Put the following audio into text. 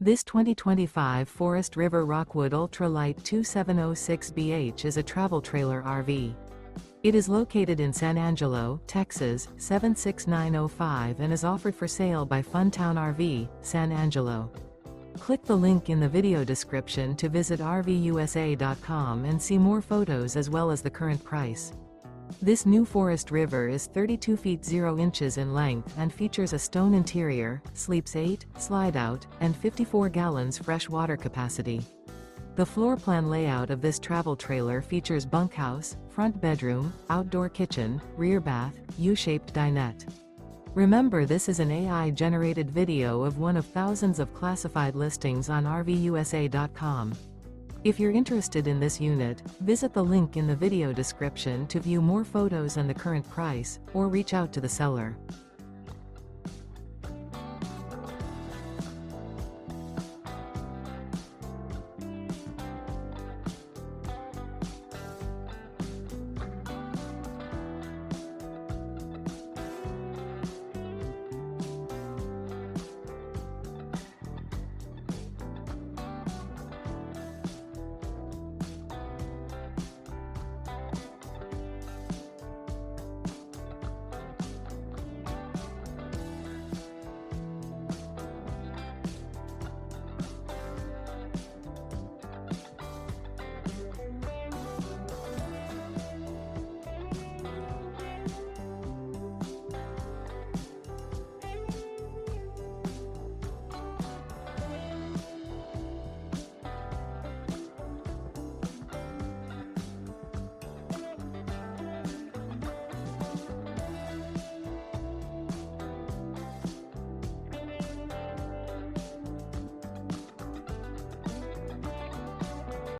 This 2025 Forest River Rockwood Ultralight 2706BH is a travel trailer RV. It is located in San Angelo, Texas, 76905 and is offered for sale by Funtown RV, San Angelo. Click the link in the video description to visit RVUSA.com and see more photos as well as the current price. This new Forest River is 32 feet 0 inches in length and features a stone interior, sleeps 8, slide-out, and 54 gallons fresh water capacity. The floor plan layout of this travel trailer features bunkhouse, front bedroom, outdoor kitchen, rear bath, U-shaped dinette. Remember, this is an AI-generated video of one of thousands of classified listings on RVUSA.com. If you're interested in this unit, visit the link in the video description to view more photos and the current price, or reach out to the seller.